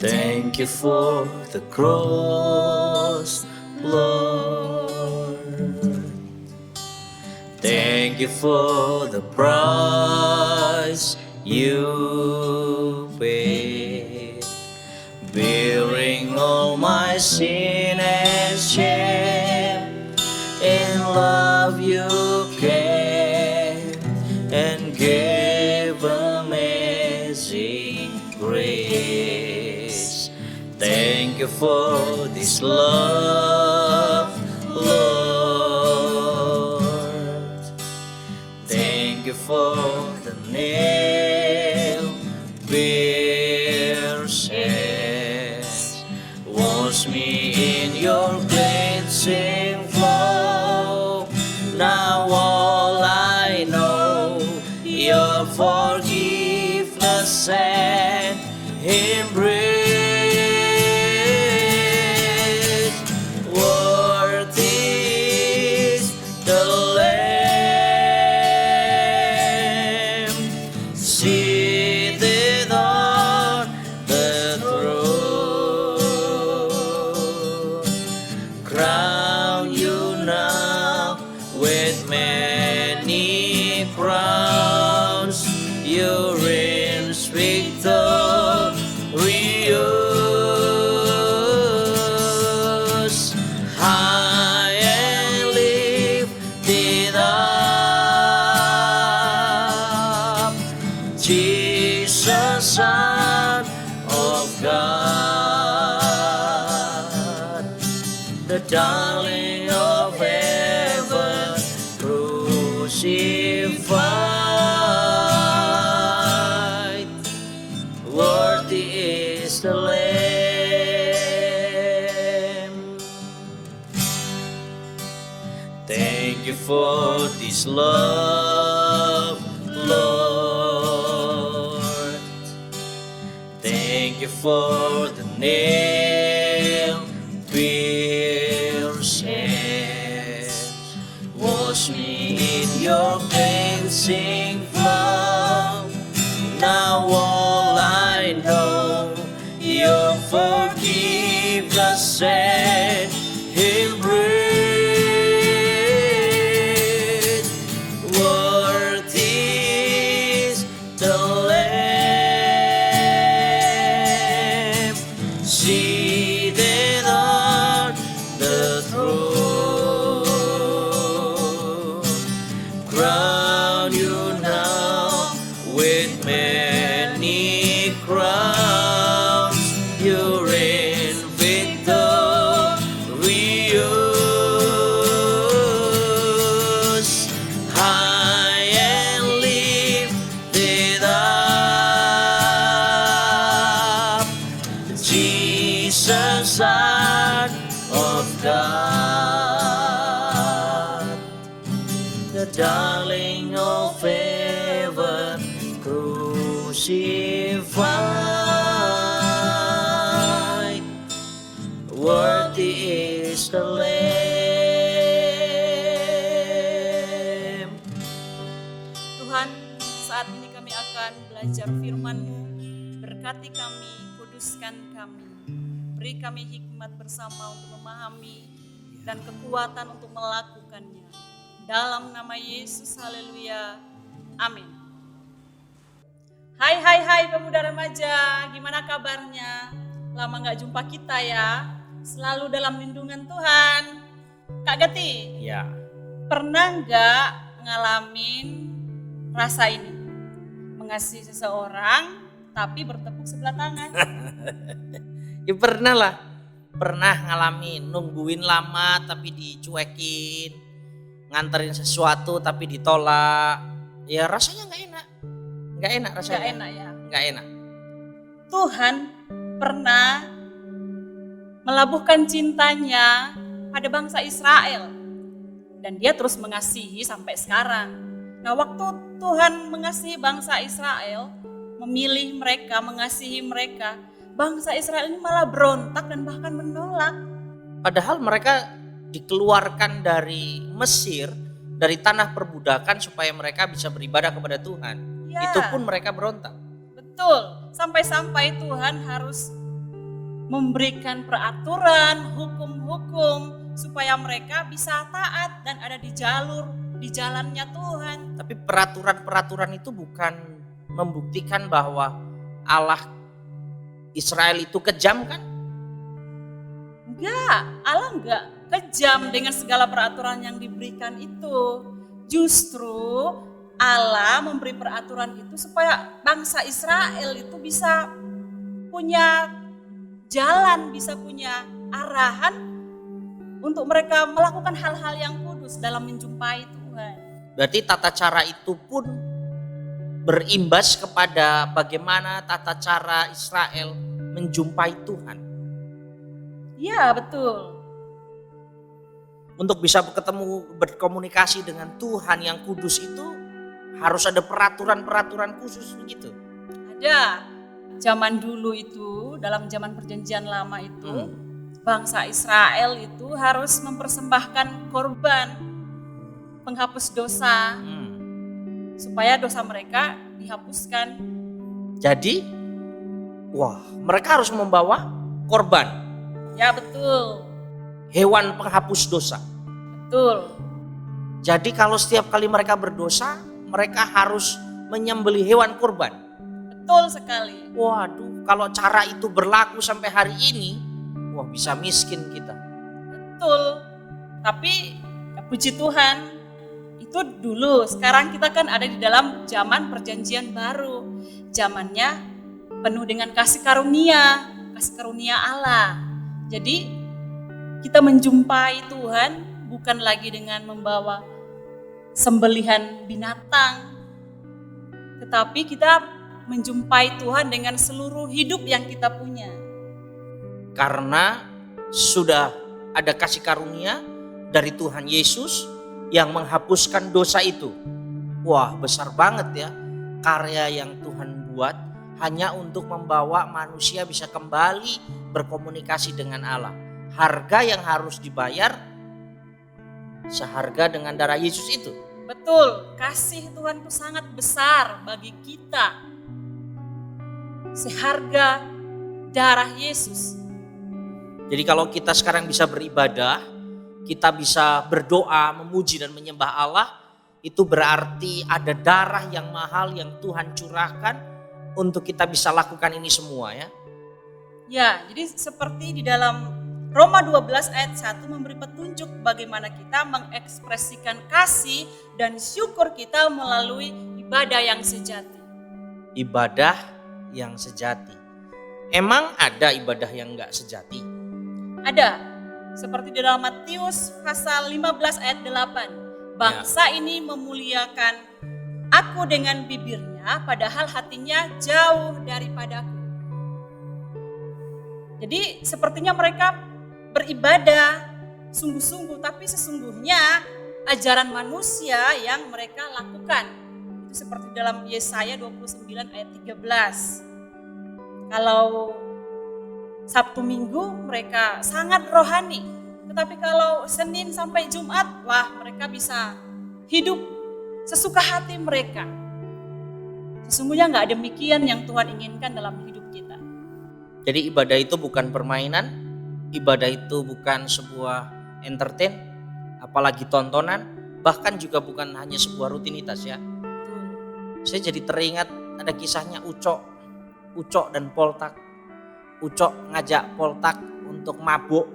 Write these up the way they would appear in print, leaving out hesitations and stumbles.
Thank you for the cross, Lord. Thank you for the price you paid, bearing all my sin and shame. In love you came and gave amazing grace. Thank you for this love, Lord. Thank you for the nail-pierced. Wash me in your cleansing flow. Now all I know, your forgiveness and embrace. Worthy is the Lamb seated on the throne. Crown you now with many crowns. You reigns victorious, high and lifted up. Jesus, Son of God, the darling of heaven, crucified. Worthy is the Lamb. Thank you for this love, Lord. Thank you for the nail-pierced. Wash me in your cleansing flow. Now all I know, your forgiveness and embrace. Worthy is the Lamb seated on the throne. Crown you now with many crowns. You reign victorious, high and lifted up. Jesus, Son of God, the darling of heaven, crucified. Worthy is the Lamb. Tuhan, saat ini kami akan belajar firman-Mu. Berkati kami, kuduskan kami. Beri kami hikmat bersama untuk memahami dan kekuatan untuk melakukannya. Dalam nama Yesus, haleluya. Amin. Hai pemuda remaja, gimana kabarnya? Lama gak jumpa kita ya. Selalu dalam lindungan Tuhan. Kak Gati, Ya, pernah gak ngalamin rasa ini? Mengasihi seseorang tapi bertepuk sebelah tangan. ya pernah lah. Pernah ngalamin nungguin lama tapi dicuekin, nganterin sesuatu tapi ditolak. Ya rasanya nggak enak rasanya. Gak enak ya. Nggak enak. Tuhan pernah melabuhkan cintanya pada bangsa Israel. Dan dia terus mengasihi sampai sekarang. Nah, waktu Tuhan mengasihi bangsa Israel, memilih mereka, mengasihi mereka, bangsa Israel ini malah berontak dan bahkan menolak. Padahal mereka dikeluarkan dari Mesir, dari tanah perbudakan supaya mereka bisa beribadah kepada Tuhan. Ya. Itu pun mereka berontak. Betul, sampai-sampai Tuhan harus memberikan peraturan, hukum-hukum supaya mereka bisa taat dan ada di jalannya Tuhan. Tapi peraturan-peraturan itu bukan membuktikan bahwa Allah Israel itu kejam kan? Enggak, Allah enggak kejam dengan segala peraturan yang diberikan itu. Justru Allah memberi peraturan itu supaya bangsa Israel itu bisa punya jalan, bisa punya arahan untuk mereka melakukan hal-hal yang kudus dalam menjumpai Tuhan. Berarti tata cara itu pun berimbas kepada bagaimana tata cara Israel menjumpai Tuhan. Ya, betul. Untuk bisa berkomunikasi dengan Tuhan yang kudus itu harus ada peraturan-peraturan khusus begitu. Ada. Zaman dulu itu, dalam zaman perjanjian lama itu, bangsa Israel itu harus mempersembahkan korban penghapus dosa supaya dosa mereka dihapuskan. Jadi, mereka harus membawa korban. Ya, betul. Hewan penghapus dosa. Betul. Jadi kalau setiap kali mereka berdosa, mereka harus menyembelih hewan kurban. Betul sekali. Waduh, kalau cara itu berlaku sampai hari ini, bisa miskin kita. Betul. Tapi puji Tuhan, itu dulu. Sekarang kita kan ada di dalam zaman perjanjian baru. Zamannya penuh dengan kasih karunia Allah. Jadi kita menjumpai Tuhan bukan lagi dengan membawa sembelihan binatang, tetapi kita menjumpai Tuhan dengan seluruh hidup yang kita punya. Karena sudah ada kasih karunia dari Tuhan Yesus yang menghapuskan dosa itu. Wah, besar banget ya karya yang Tuhan buat hanya untuk membawa manusia bisa kembali berkomunikasi dengan Allah. Harga yang harus dibayar seharga dengan darah Yesus itu. Betul, kasih Tuhan itu sangat besar bagi kita. Seharga darah Yesus. Jadi kalau kita sekarang bisa beribadah, kita bisa berdoa, memuji dan menyembah Allah, itu berarti ada darah yang mahal yang Tuhan curahkan untuk kita bisa lakukan ini semua ya. Ya, jadi seperti di dalam Roma 12 ayat 1 memberi petunjuk bagaimana kita mengekspresikan kasih dan syukur kita melalui ibadah yang sejati. Ibadah yang sejati. Emang ada ibadah yang enggak sejati? Ada. Seperti di dalam Matius pasal 15 ayat 8. Bangsa ini memuliakan aku dengan bibirnya padahal hatinya jauh daripadaku. Jadi sepertinya mereka beribadah sungguh-sungguh, tapi sesungguhnya ajaran manusia yang mereka lakukan. Itu seperti dalam Yesaya 29 ayat 13. Kalau Sabtu Minggu mereka sangat rohani, tetapi kalau Senin sampai Jumat, mereka bisa hidup sesuka hati mereka. Sesungguhnya gak demikian yang Tuhan inginkan dalam hidup kita. Jadi ibadah itu bukan permainan. Ibadah itu bukan sebuah entertain, apalagi tontonan, bahkan juga bukan hanya sebuah rutinitas ya. Saya jadi teringat ada kisahnya Ucok dan Poltak. Ucok ngajak Poltak untuk mabuk,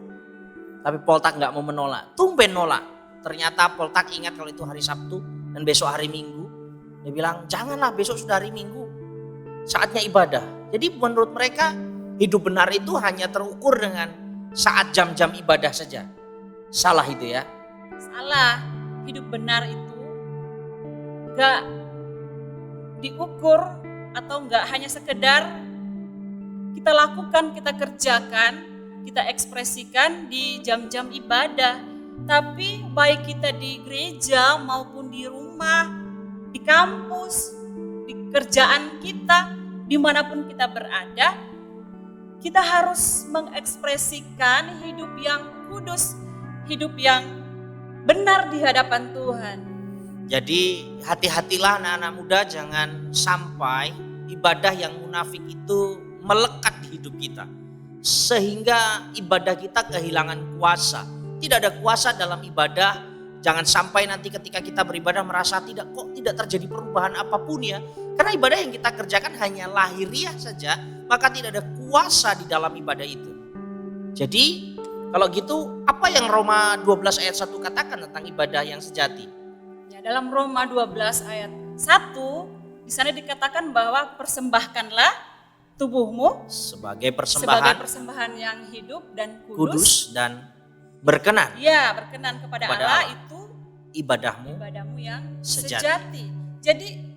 tapi Poltak gak mau menolak, tumben nolak. Ternyata Poltak ingat kalau itu hari Sabtu dan besok hari Minggu. Dia bilang janganlah, besok sudah hari Minggu, saatnya ibadah. Jadi menurut mereka hidup benar itu hanya terukur dengan saat jam-jam ibadah saja. Salah itu ya. Salah. Hidup benar itu gak diukur atau gak hanya sekedar kita lakukan, kita kerjakan, kita ekspresikan di jam-jam ibadah. Tapi baik kita di gereja maupun di rumah, di kampus, di kerjaan kita, dimanapun kita berada, kita harus mengekspresikan hidup yang kudus, hidup yang benar di hadapan Tuhan. Jadi hati-hatilah anak-anak muda, jangan sampai ibadah yang munafik itu melekat di hidup kita. sehingga ibadah kita kehilangan kuasa. Tidak ada kuasa dalam ibadah. Jangan sampai nanti ketika kita beribadah merasa tidak terjadi perubahan apapun ya. Karena ibadah yang kita kerjakan hanya lahiriah saja, maka tidak ada kuasa di dalam ibadah itu. Jadi kalau gitu apa yang Roma 12 ayat 1 katakan tentang ibadah yang sejati? Ya, dalam Roma 12 ayat 1 di sana dikatakan bahwa persembahkanlah tubuhmu sebagai sebagai persembahan yang hidup dan kudus dan berkenan. Ya, berkenan kepada Allah itu ibadahmu yang sejati. Jadi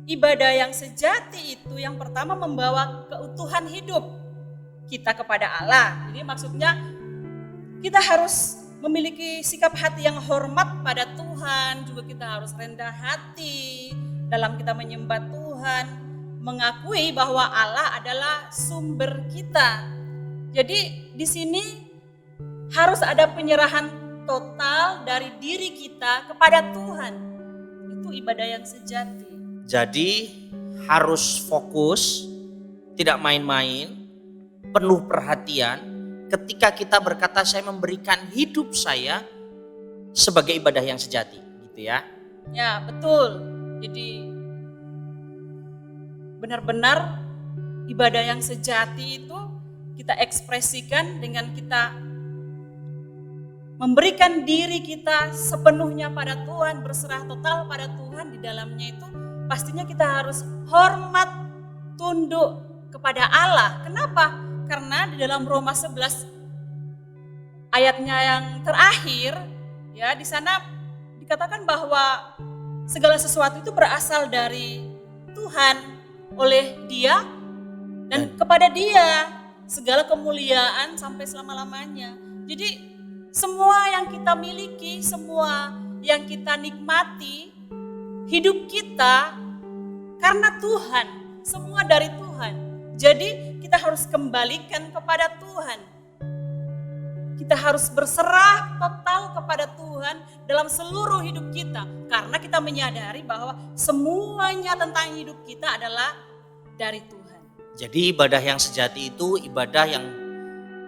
ibadah yang sejati itu yang pertama membawa keutuhan hidup kita kepada Allah. Jadi maksudnya kita harus memiliki sikap hati yang hormat pada Tuhan, juga kita harus rendah hati dalam kita menyembah Tuhan, mengakui bahwa Allah adalah sumber kita. Jadi di sini harus ada penyerahan total dari diri kita kepada Tuhan. Itu ibadah yang sejati. Jadi harus fokus, tidak main-main, penuh perhatian ketika kita berkata saya memberikan hidup saya sebagai ibadah yang sejati, gitu ya. Ya, betul. Jadi benar-benar ibadah yang sejati itu kita ekspresikan dengan kita memberikan diri kita sepenuhnya pada Tuhan, berserah total pada Tuhan. Di dalamnya itu pastinya kita harus hormat, tunduk kepada Allah. Kenapa? Karena di dalam Roma 11 ayatnya yang terakhir, ya di sana dikatakan bahwa segala sesuatu itu berasal dari Tuhan, oleh Dia dan kepada Dia segala kemuliaan sampai selama-lamanya. Jadi semua yang kita miliki, semua yang kita nikmati, hidup kita karena Tuhan, semua dari Tuhan. Jadi kita harus kembalikan kepada Tuhan. Kita harus berserah total kepada Tuhan dalam seluruh hidup kita. Karena kita menyadari bahwa semuanya tentang hidup kita adalah dari Tuhan. Jadi ibadah yang sejati itu ibadah yang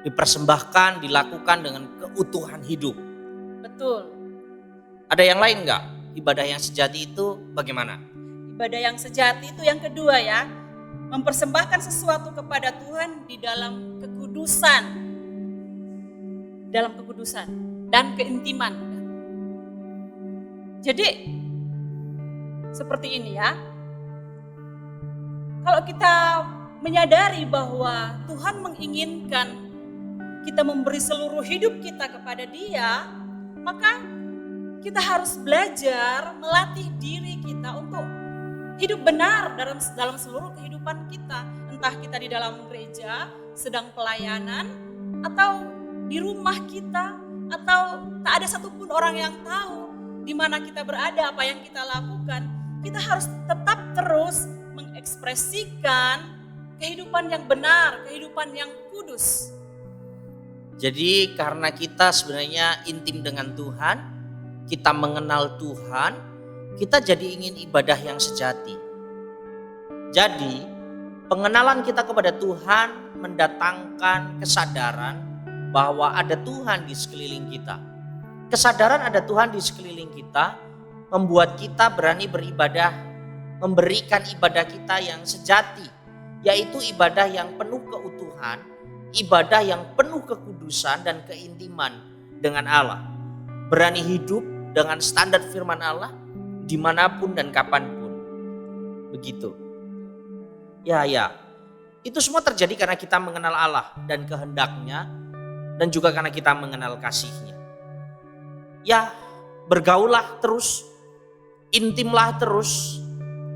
dipersembahkan, dilakukan dengan keutuhan hidup. Betul. Ada yang lain enggak? Ibadah yang sejati itu bagaimana? Ibadah yang sejati itu yang kedua ya. Mempersembahkan sesuatu kepada Tuhan di dalam kekudusan. Dalam kekudusan dan keintiman. Jadi seperti ini ya. Kalau kita menyadari bahwa Tuhan menginginkan kita memberi seluruh hidup kita kepada Dia, maka kita harus belajar melatih diri kita untuk hidup benar dalam seluruh kehidupan kita. Entah kita di dalam gereja, sedang pelayanan, atau di rumah kita, atau tak ada satupun orang yang tahu di mana kita berada, apa yang kita lakukan. Kita harus tetap terus mengekspresikan kehidupan yang benar, kehidupan yang kudus. Jadi karena kita sebenarnya intim dengan Tuhan, kita mengenal Tuhan, kita jadi ingin ibadah yang sejati. Jadi pengenalan kita kepada Tuhan mendatangkan kesadaran bahwa ada Tuhan di sekeliling kita. Kesadaran ada Tuhan di sekeliling kita membuat kita berani beribadah, memberikan ibadah kita yang sejati, yaitu ibadah yang penuh keutuhan, ibadah yang penuh kekudusan dan keintiman dengan Allah. Berani hidup dengan standar firman Allah dimanapun dan kapanpun. Begitu. Ya. Itu semua terjadi karena kita mengenal Allah dan kehendaknya, dan juga karena kita mengenal kasih-Nya. Ya, bergaullah terus, intimlah terus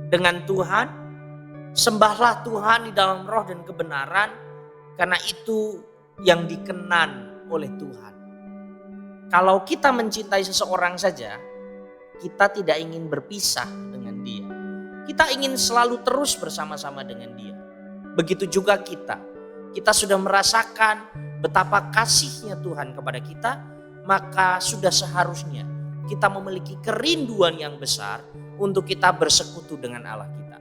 dengan Tuhan, sembahlah Tuhan di dalam roh dan kebenaran, karena itu yang dikenan oleh Tuhan. Kalau kita mencintai seseorang saja, kita tidak ingin berpisah dengan dia. Kita ingin selalu terus bersama-sama dengan dia. Begitu juga kita. Kita sudah merasakan betapa kasihnya Tuhan kepada kita, maka sudah seharusnya kita memiliki kerinduan yang besar untuk kita bersekutu dengan Allah kita.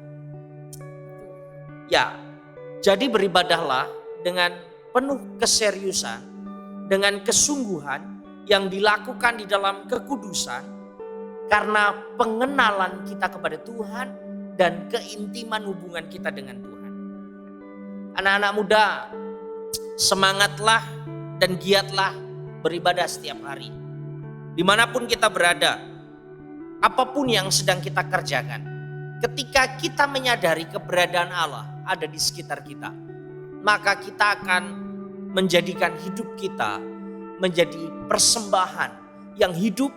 Ya, jadi beribadahlah dengan penuh keseriusan, dengan kesungguhan yang dilakukan di dalam kekudusan karena pengenalan kita kepada Tuhan dan keintiman hubungan kita dengan Tuhan. Anak-anak muda, semangatlah dan giatlah beribadah setiap hari. Dimanapun kita berada, apapun yang sedang kita kerjakan, ketika kita menyadari keberadaan Allah ada di sekitar kita, maka kita akan menjadikan hidup kita menjadi persembahan yang hidup,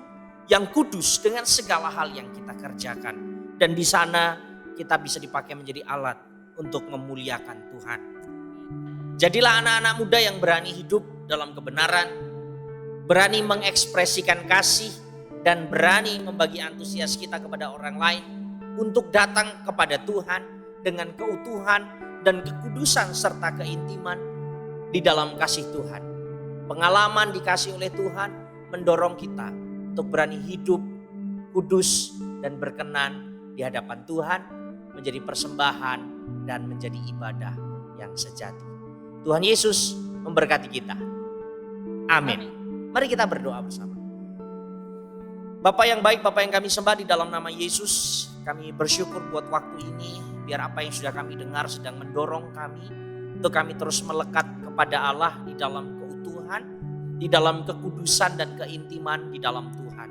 yang kudus dengan segala hal yang kita kerjakan. Dan di sana kita bisa dipakai menjadi alat untuk memuliakan Tuhan. Jadilah anak-anak muda yang berani hidup dalam kebenaran, berani mengekspresikan kasih, dan berani membagi antusias kita kepada orang lain untuk datang kepada Tuhan dengan keutuhan dan kekudusan serta keintiman di dalam kasih Tuhan. Pengalaman dikasih oleh Tuhan mendorong kita untuk berani hidup kudus dan berkenan di hadapan Tuhan, menjadi persembahan dan menjadi ibadah yang sejati. Tuhan Yesus memberkati kita. Amin. Mari kita berdoa bersama. Bapak yang baik, Bapak yang kami sembah, di dalam nama Yesus kami bersyukur buat waktu ini. Biar apa yang sudah kami dengar sedang mendorong kami untuk kami terus melekat kepada Allah di dalam keutuhan, di dalam kekudusan dan keintiman di dalam Tuhan.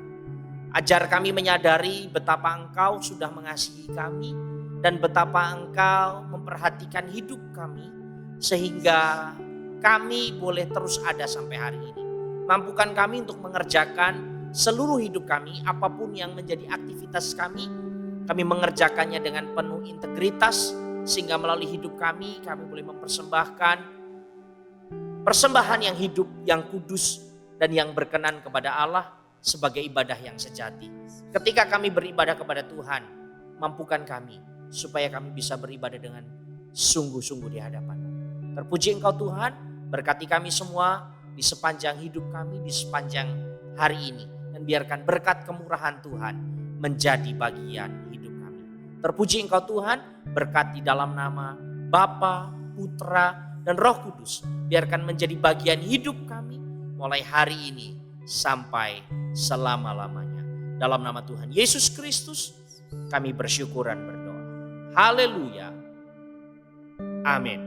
Ajar kami menyadari betapa Engkau sudah mengasihi kami dan betapa Engkau memperhatikan hidup kami sehingga kami boleh terus ada sampai hari ini. Mampukan kami untuk mengerjakan seluruh hidup kami, apapun yang menjadi aktivitas kami mengerjakannya dengan penuh integritas sehingga melalui hidup kami boleh mempersembahkan persembahan yang hidup, yang kudus, dan yang berkenan kepada Allah sebagai ibadah yang sejati. Ketika kami beribadah kepada Tuhan, mampukan kami supaya kami bisa beribadah dengan sungguh-sungguh di hadapan-Mu. Terpuji Engkau Tuhan, berkati kami semua di sepanjang hidup kami, di sepanjang hari ini. Dan biarkan berkat kemurahan Tuhan menjadi bagian hidup kami. Terpuji Engkau Tuhan, berkat di dalam nama Bapa, Putra, dan Roh Kudus. Biarkan menjadi bagian hidup kami mulai hari ini sampai selama-lamanya. Dalam nama Tuhan Yesus Kristus kami bersyukur dan berdoa. Haleluya. Amin.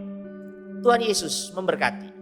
Tuhan Yesus memberkati.